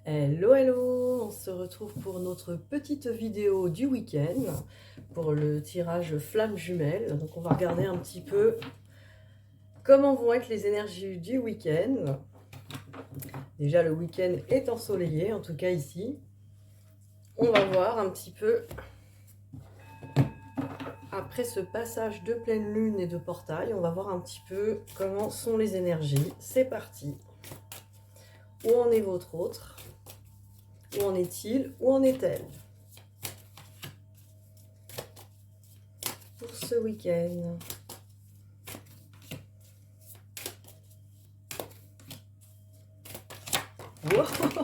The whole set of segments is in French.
Hello, hello! On se retrouve pour notre petite vidéo du week-end, pour le tirage flamme jumelle. Donc on va regarder un petit peu comment vont être les énergies du week-end. Déjà le week-end est ensoleillé, en tout cas ici. On va voir un petit peu, après ce passage de pleine lune et de portail, on va voir un petit peu comment sont les énergies. C'est parti! Où en est votre autre? Où en est-il? Où en est-elle pour ce week-end? Wow,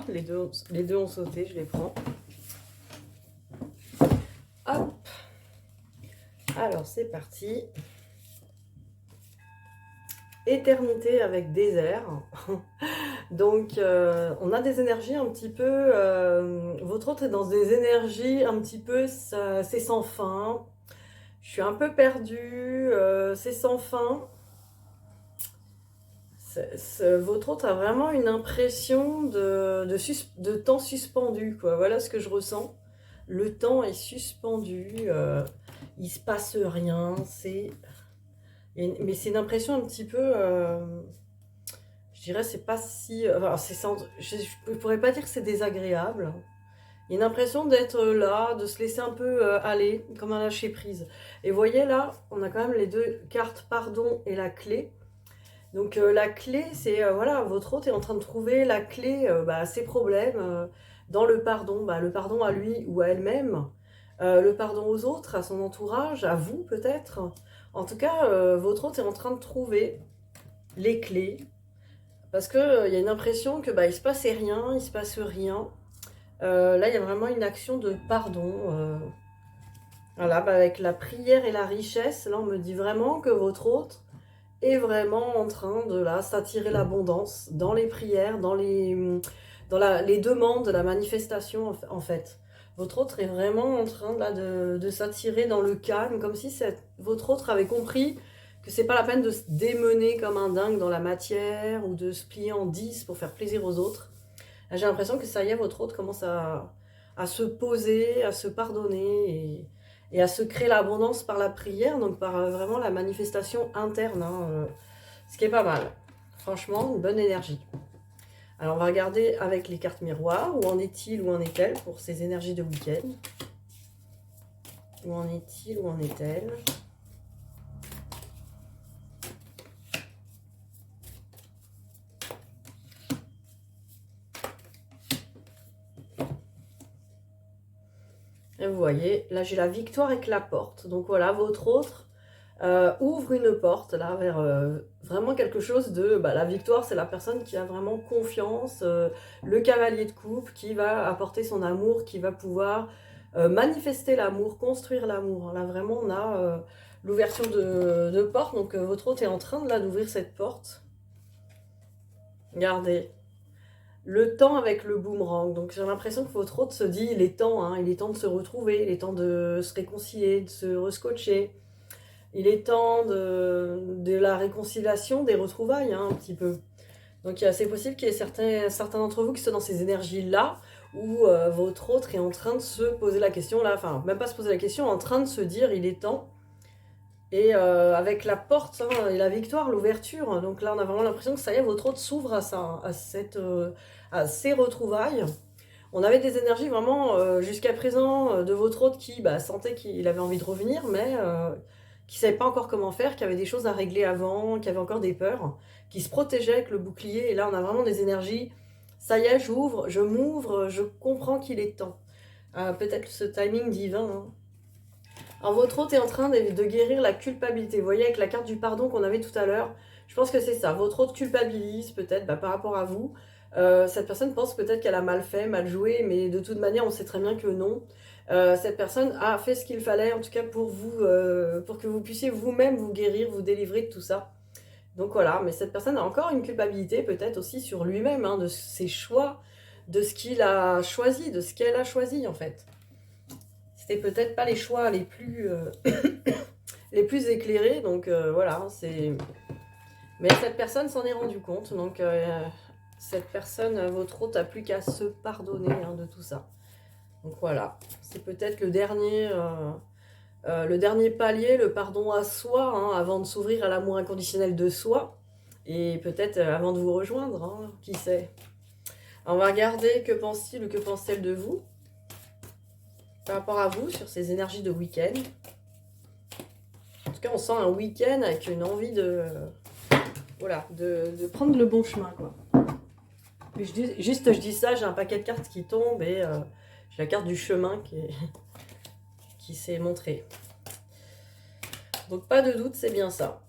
les deux ont sauté, je les prends. Hop. Alors, c'est parti. Éternité avec désert. Donc, on a des énergies un petit peu... votre autre est dans des énergies un petit peu... c'est sans fin. Je suis un peu perdue. C'est sans fin. Votre autre a vraiment une impression de temps suspendu, quoi. Voilà ce que je ressens. Le temps est suspendu. Il se passe rien. Mais c'est une impression un petit peu... je dirais, c'est pas si... Enfin, je ne pourrais pas dire que c'est désagréable. Il y a une impression d'être là, de se laisser un peu aller, comme un lâcher-prise. Et vous voyez là, on a quand même les deux cartes pardon et la clé. Donc la clé, c'est, voilà, votre hôte est en train de trouver la clé à ses problèmes dans le pardon. Le pardon à lui ou à elle-même, le pardon aux autres, à son entourage, à vous peut-être. En tout cas, votre hôte est en train de trouver les clés. Parce qu'il y a une impression que il se passait rien, il se passe rien. Là, il y a vraiment une action de pardon. Voilà, avec la prière et la richesse, là, on me dit vraiment que votre hôte est vraiment en train de là s'attirer l'abondance dans les prières, dans les demandes, la manifestation en fait. Votre autre est vraiment en train là, de s'attirer dans le calme, comme si votre autre avait compris que c'est pas la peine de se démener comme un dingue dans la matière ou de se plier en 10 pour faire plaisir aux autres. J'ai l'impression que ça y est, votre autre commence à se poser, à se pardonner et à se créer l'abondance par la prière, donc par vraiment la manifestation interne, hein, ce qui est pas mal. Franchement, une bonne énergie. Alors, on va regarder avec les cartes miroirs, où en est-il, où en est-elle pour ces énergies de week-end. Où en est-il, où en est-elle? Et vous voyez, là j'ai la victoire avec la porte. Donc voilà, votre autre ouvre une porte là vers vraiment quelque chose de... la victoire, c'est la personne qui a vraiment confiance, le cavalier de coupe qui va apporter son amour, qui va pouvoir manifester l'amour, construire l'amour. Là vraiment, on a l'ouverture de porte. Donc votre hôte est en train d'ouvrir cette porte. Regardez. Le temps avec le boomerang. Donc j'ai l'impression que votre hôte se dit, il est temps, hein, il est temps de se retrouver, il est temps de se réconcilier, de se rescotcher. Il est temps de la réconciliation, des retrouvailles, hein, un petit peu. Donc c'est possible qu'il y ait certains d'entre vous qui soient dans ces énergies-là, où votre autre est en train de se poser la question, là, enfin, même pas se poser la question, en train de se dire, il est temps. Et avec la porte hein, et la victoire, l'ouverture, donc là on a vraiment l'impression que ça y est, votre autre s'ouvre à ça, à ces retrouvailles. On avait des énergies vraiment jusqu'à présent de votre autre qui sentait qu'il avait envie de revenir, mais qui ne savait pas encore comment faire, qui avait des choses à régler avant, qui avait encore des peurs, qui se protégeait avec le bouclier. Et là on a vraiment des énergies, ça y est, j'ouvre, je m'ouvre, je comprends qu'il est temps. Peut-être ce timing divin, hein. Alors votre hôte est en train de guérir la culpabilité. Vous voyez avec la carte du pardon qu'on avait tout à l'heure, je pense que c'est ça. Votre hôte culpabilise peut-être par rapport à vous. Cette personne pense peut-être qu'elle a mal fait, mal joué, mais de toute manière on sait très bien que non. Cette personne a fait ce qu'il fallait en tout cas pour vous, pour que vous puissiez vous-même vous guérir, vous délivrer de tout ça. Donc voilà, mais cette personne a encore une culpabilité peut-être aussi sur lui-même, hein, de ses choix, de ce qu'il a choisi, de ce qu'elle a choisi en fait. C'était peut-être pas les choix les plus, les plus éclairés, donc voilà, c'est... Mais cette personne s'en est rendu compte, donc cette personne, votre hôte, n'a plus qu'à se pardonner hein, de tout ça. Donc voilà, c'est peut-être le dernier palier, le pardon à soi, hein, avant de s'ouvrir à l'amour inconditionnel de soi. Et peut-être avant de vous rejoindre, hein, qui sait. On va regarder que pense-t-il ou que pense-t-elle de vous par rapport à vous sur ces énergies de week-end. En tout cas, on sent un week-end avec une envie de, voilà, de prendre le bon chemin, quoi. Puis je dis ça, j'ai un paquet de cartes qui tombe et j'ai la carte du chemin qui s'est montrée. Donc pas de doute, c'est bien ça.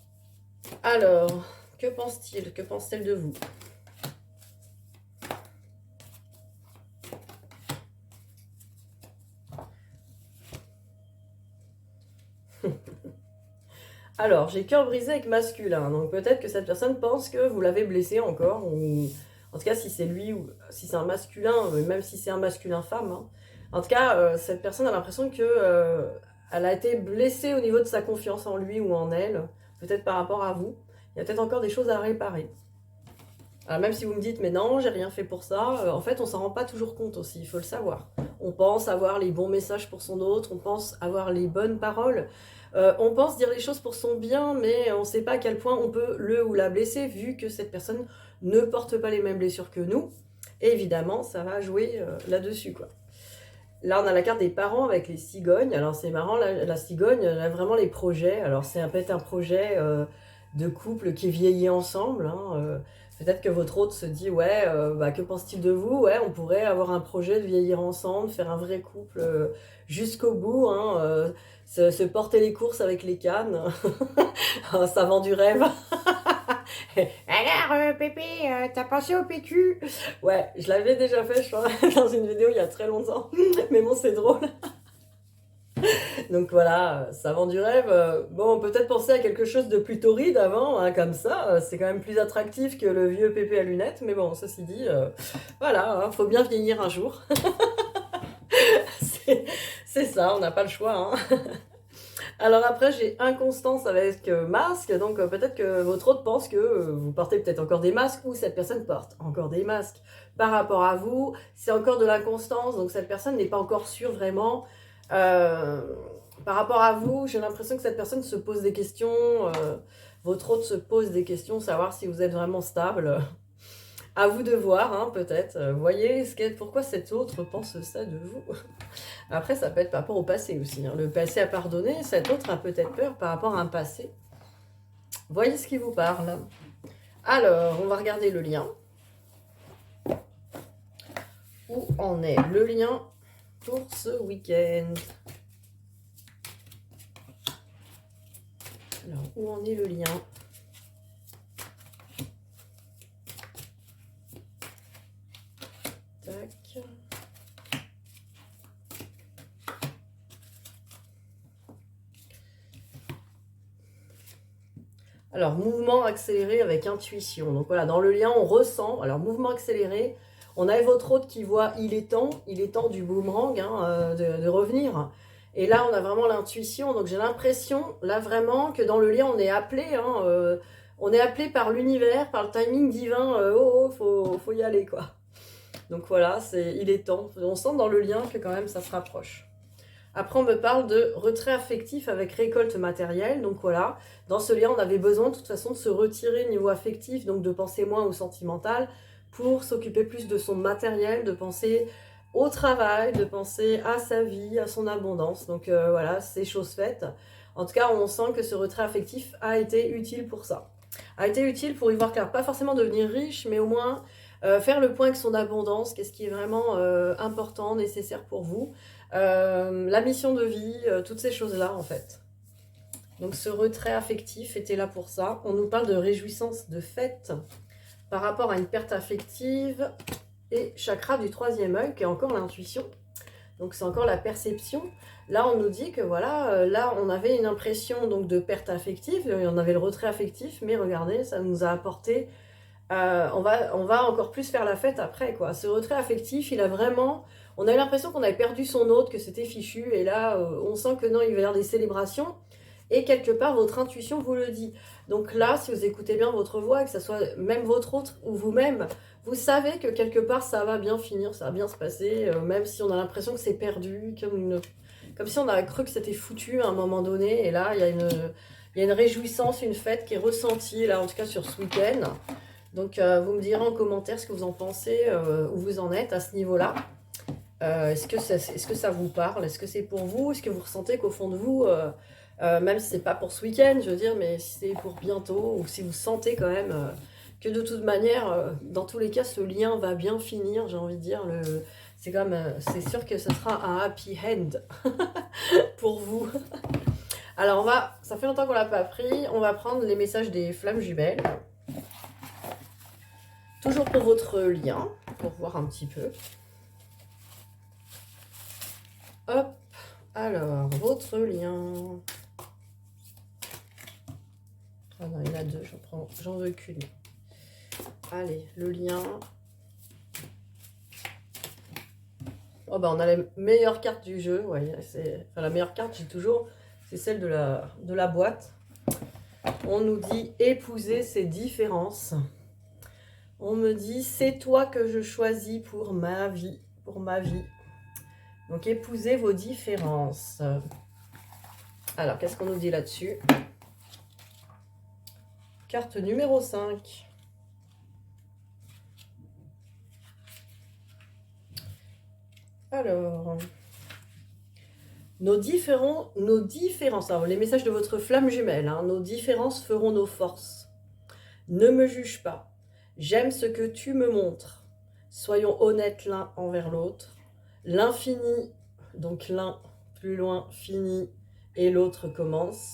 Alors, que pense-t-il? Que pense-t-elle de vous? Alors, j'ai cœur brisé avec masculin, donc peut-être que cette personne pense que vous l'avez blessé encore, ou en tout cas si c'est lui, ou si c'est un masculin, même si c'est un masculin femme, hein. En tout cas, cette personne a l'impression que elle a été blessée au niveau de sa confiance en lui ou en elle, peut-être par rapport à vous. Il y a peut-être encore des choses à réparer. Alors même si vous me dites, mais non, j'ai rien fait pour ça, en fait, on s'en rend pas toujours compte aussi, il faut le savoir. On pense avoir les bons messages pour son autre, on pense avoir les bonnes paroles, on pense dire les choses pour son bien, mais on ne sait pas à quel point on peut le ou la blesser, vu que cette personne ne porte pas les mêmes blessures que nous. Et évidemment, ça va jouer là-dessus, quoi. Là, on a la carte des parents avec les cigognes. Alors, c'est marrant, la cigogne, elle a vraiment les projets. Alors, c'est peut-être un projet de couple qui vieillit ensemble, hein. Peut-être que votre hôte se dit, ouais, que pense-t-il de vous? Ouais, on pourrait avoir un projet de vieillir ensemble, faire un vrai couple jusqu'au bout, hein, se porter les courses avec les cannes. Ça vend du rêve. Alors, Pépé, t'as pensé au PQ? Ouais, je l'avais déjà fait, je crois, dans une vidéo il y a très longtemps. Mais bon, c'est drôle. Donc voilà, ça vend du rêve. Bon, peut-être penser à quelque chose de plus torride avant, hein, comme ça. C'est quand même plus attractif que le vieux Pépé à lunettes. Mais bon, ceci dit, voilà, hein, faut bien vieillir un jour. C'est ça, on n'a pas le choix, hein. Alors après, j'ai inconstance avec masque, donc peut-être que votre hôte pense que vous portez peut-être encore des masques, ou cette personne porte encore des masques par rapport à vous. C'est encore de l'inconstance, donc cette personne n'est pas encore sûre vraiment. Par rapport à vous, j'ai l'impression que cette personne se pose des questions, votre hôte se pose des questions, savoir si vous êtes vraiment stable. À vous de voir, hein, peut-être. Voyez pourquoi cet autre pense ça de vous. Après, ça peut être par rapport au passé aussi, hein. Le passé à pardonner, cet autre a peut-être peur par rapport à un passé. Voyez ce qui vous parle. Alors, on va regarder le lien. Où en est le lien pour ce week-end? Alors, où en est le lien? Tac. Alors, mouvement accéléré avec intuition. Donc voilà, dans le lien, on ressent. Alors, mouvement accéléré, on a votre hôte qui voit, il est temps du boomerang, hein, de revenir. Et là, on a vraiment l'intuition. Donc, j'ai l'impression, là, vraiment, que dans le lien, on est appelé, hein, on est appelé par l'univers, par le timing divin. Faut y aller, quoi. Donc voilà, il est temps. On sent dans le lien que quand même, ça se rapproche. Après, on me parle de retrait affectif avec récolte matérielle. Donc voilà, dans ce lien, on avait besoin de toute façon de se retirer niveau affectif, donc de penser moins au sentimental, pour s'occuper plus de son matériel, de penser au travail, de penser à sa vie, à son abondance. Donc voilà, c'est chose faite. En tout cas, on sent que ce retrait affectif a été utile pour ça. A été utile pour y voir clair. Pas forcément devenir riche, mais au moins faire le point avec son abondance, qu'est-ce qui est vraiment important, nécessaire pour vous. La mission de vie, toutes ces choses-là en fait. Donc ce retrait affectif était là pour ça. On nous parle de réjouissance, de fête par rapport à une perte affective et chakra du troisième œil qui est encore l'intuition. Donc c'est encore la perception. Là on nous dit que voilà, là on avait une impression donc de perte affective, on avait le retrait affectif, mais regardez, ça nous a apporté, on va encore plus faire la fête après, quoi. Ce retrait affectif, il a vraiment... On a eu l'impression qu'on avait perdu son hôte, que c'était fichu, et là, on sent que non, il va y avoir des célébrations, et quelque part, votre intuition vous le dit. Donc là, si vous écoutez bien votre voix, que ce soit même votre hôte ou vous-même, Vous savez que quelque part, ça va bien finir, ça va bien se passer, même si on a l'impression que c'est perdu, comme si on avait cru que c'était foutu à un moment donné. Et là, il y a une réjouissance, une fête qui est ressentie, là, en tout cas sur ce week-end. Donc, vous me direz en commentaire ce que vous en pensez, où vous en êtes à ce niveau-là. Est-ce que ça vous parle? Est-ce que c'est pour vous? Est-ce que vous ressentez qu'au fond de vous, même si c'est pas pour ce week-end, je veux dire, mais si c'est pour bientôt, ou si vous sentez quand même que de toute manière, dans tous les cas, ce lien va bien finir, j'ai envie de dire. C'est comme, c'est sûr que ce sera un happy end pour vous. Alors ça fait longtemps qu'on l'a pas pris, on va prendre les messages des flammes jumelles. Toujours pour votre lien, pour voir un petit peu. Hop, alors, votre lien. Ah non, il y en a deux, j'en veux qu'une. Allez, le lien. Oh bah on a les meilleures cartes du jeu, ouais, enfin, la meilleure carte, j'ai toujours, c'est celle de la boîte. On nous dit épouser ses différences. On me dit c'est toi que je choisis pour ma vie, Donc épousez vos différences. Alors, qu'est-ce qu'on nous dit là-dessus? Carte numéro 5. Alors, nos différences, alors les messages de votre flamme jumelle, hein, nos différences feront nos forces. Ne me juge pas. J'aime ce que tu me montres. Soyons honnêtes l'un envers l'autre. L'infini, donc l'un plus loin finit et l'autre commence.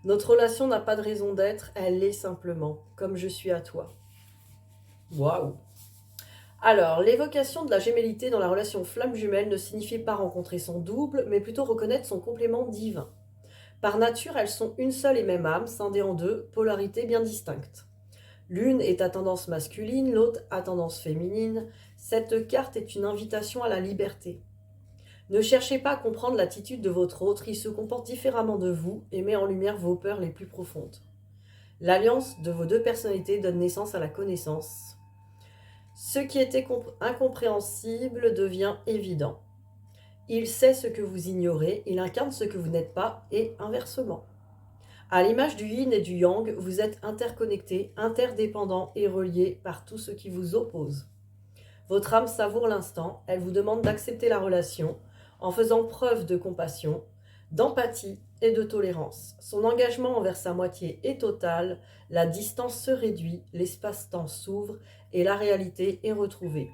Notre relation n'a pas de raison d'être, elle l'est simplement, comme je suis à toi. Waouh! Alors, l'évocation de la gémellité dans la relation flamme jumelle ne signifie pas rencontrer son double, mais plutôt reconnaître son complément divin. Par nature, elles sont une seule et même âme, scindée en deux, polarités bien distinctes. L'une est à tendance masculine, l'autre à tendance féminine. Cette carte est une invitation à la liberté. Ne cherchez pas à comprendre l'attitude de votre autre, il se comporte différemment de vous et met en lumière vos peurs les plus profondes. L'alliance de vos deux personnalités donne naissance à la connaissance. Ce qui était incompréhensible devient évident. Il sait ce que vous ignorez, il incarne ce que vous n'êtes pas, et inversement. À l'image du yin et du yang, vous êtes interconnectés, interdépendants et reliés par tout ce qui vous oppose. Votre âme savoure l'instant, elle vous demande d'accepter la relation en faisant preuve de compassion, d'empathie et de tolérance. Son engagement envers sa moitié est total, la distance se réduit, l'espace-temps s'ouvre et la réalité est retrouvée.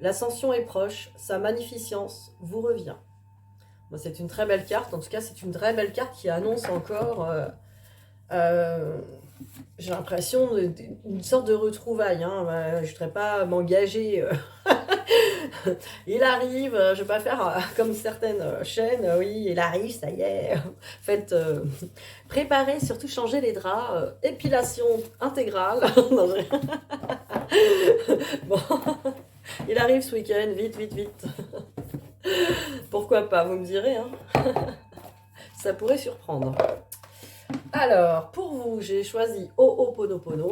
L'ascension est proche, sa magnificence vous revient. Bon, c'est une très belle carte, en tout cas c'est une très belle carte qui annonce encore... j'ai l'impression d'une sorte de retrouvaille. Hein. Je ne voudrais pas m'engager. Il arrive, je ne vais pas faire comme certaines chaînes. Oui, il arrive, ça y est. Faites préparer, surtout changer les draps. Épilation intégrale. Bon, il arrive ce week-end, vite, vite, vite. Pourquoi pas, vous me direz. Hein. Ça pourrait surprendre. Alors, pour vous, j'ai choisi Ho'oponopono,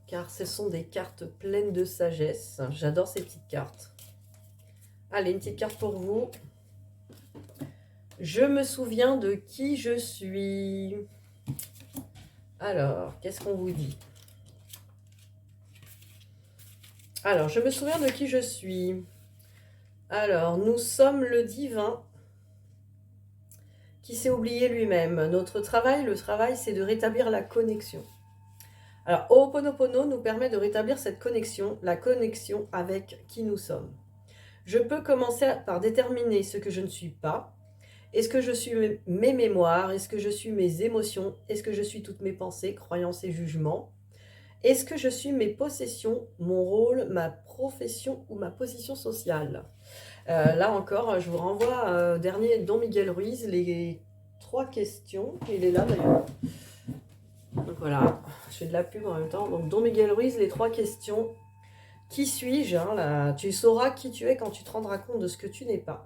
car ce sont des cartes pleines de sagesse. J'adore ces petites cartes. Allez, une petite carte pour vous. Je me souviens de qui je suis. Alors, qu'est-ce qu'on vous dit? Alors, je me souviens de qui je suis. Alors, nous sommes le divin qui s'est oublié lui-même. Notre travail, le travail, c'est de rétablir la connexion. Alors, Ho'oponopono nous permet de rétablir cette connexion, la connexion avec qui nous sommes. Je peux commencer par déterminer ce que je ne suis pas. Est-ce que je suis mes mémoires? Est-ce que je suis mes émotions? Est-ce que je suis toutes mes pensées, croyances et jugements? Est-ce que je suis mes possessions, mon rôle, ma profession ou ma position sociale? Là encore, je vous renvoie au dernier Don Miguel Ruiz, les 3 questions. Il est là d'ailleurs. Donc voilà, je fais de la pub en même temps. Donc Don Miguel Ruiz, les 3 questions. Qui suis-je? Tu sauras qui tu es quand tu te rendras compte de ce que tu n'es pas.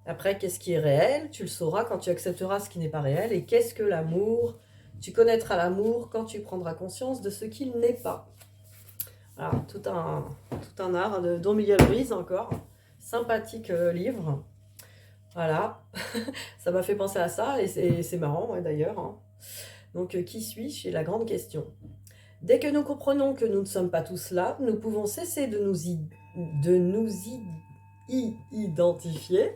Après, qu'est-ce qui est réel? Tu le sauras quand tu accepteras ce qui n'est pas réel. Et qu'est-ce que l'amour? Tu connaîtras l'amour quand tu prendras conscience de ce qu'il n'est pas. Voilà, tout un art de Don Miguel Ruiz encore. Sympathique livre. Voilà, ça m'a fait penser à ça et c'est marrant ouais, d'ailleurs. Hein. Donc, qui suis-je? C'est la grande question. Dès que nous comprenons que nous ne sommes pas tous là, nous pouvons cesser de nous identifier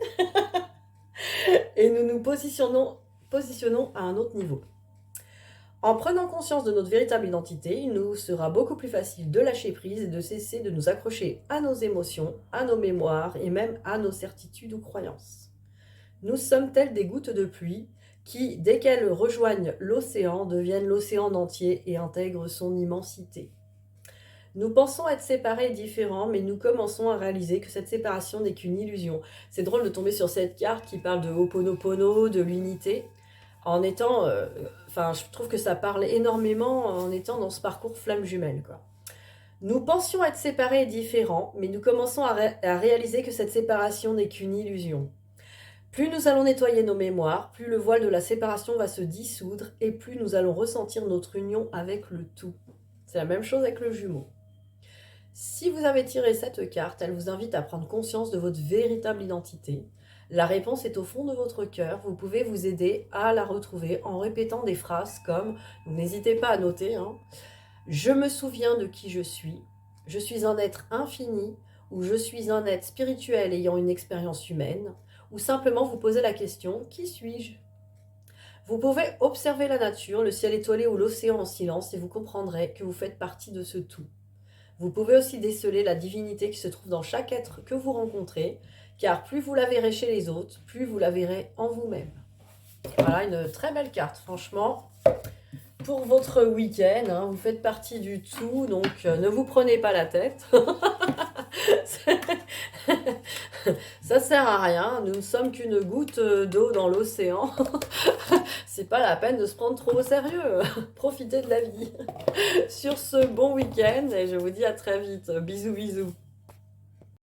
et nous nous positionnons à un autre niveau. En prenant conscience de notre véritable identité, il nous sera beaucoup plus facile de lâcher prise et de cesser de nous accrocher à nos émotions, à nos mémoires et même à nos certitudes ou croyances. Nous sommes telles des gouttes de pluie qui, dès qu'elles rejoignent l'océan, deviennent l'océan entier et intègrent son immensité. Nous pensons être séparés et différents, mais nous commençons à réaliser que cette séparation n'est qu'une illusion. C'est drôle de tomber sur cette carte qui parle de Ho'oponopono, de l'unité, en étant... je trouve que ça parle énormément en étant dans ce parcours flamme jumelle, quoi. Nous pensions être séparés et différents, mais nous commençons à réaliser que cette séparation n'est qu'une illusion. Plus nous allons nettoyer nos mémoires, plus le voile de la séparation va se dissoudre et plus nous allons ressentir notre union avec le tout. C'est la même chose avec le jumeau. Si vous avez tiré cette carte, elle vous invite à prendre conscience de votre véritable identité. La réponse est au fond de votre cœur. Vous pouvez vous aider à la retrouver en répétant des phrases comme, n'hésitez pas à noter, je me souviens de qui je suis un être infini ou je suis un être spirituel ayant une expérience humaine. Ou simplement vous poser la question « Qui suis-je » Vous pouvez observer la nature, le ciel étoilé ou l'océan en silence et vous comprendrez que vous faites partie de ce tout. Vous pouvez aussi déceler la divinité qui se trouve dans chaque être que vous rencontrez, car plus vous la verrez chez les autres, plus vous la verrez en vous-même. Voilà, une très belle carte, franchement. Pour votre week-end, vous faites partie du tout, donc ne vous prenez pas la tête. Ça sert à rien, nous ne sommes qu'une goutte d'eau dans l'océan. C'est pas la peine de se prendre trop au sérieux. Profitez de la vie. Sur ce bon week-end et je vous dis à très vite. Bisous bisous.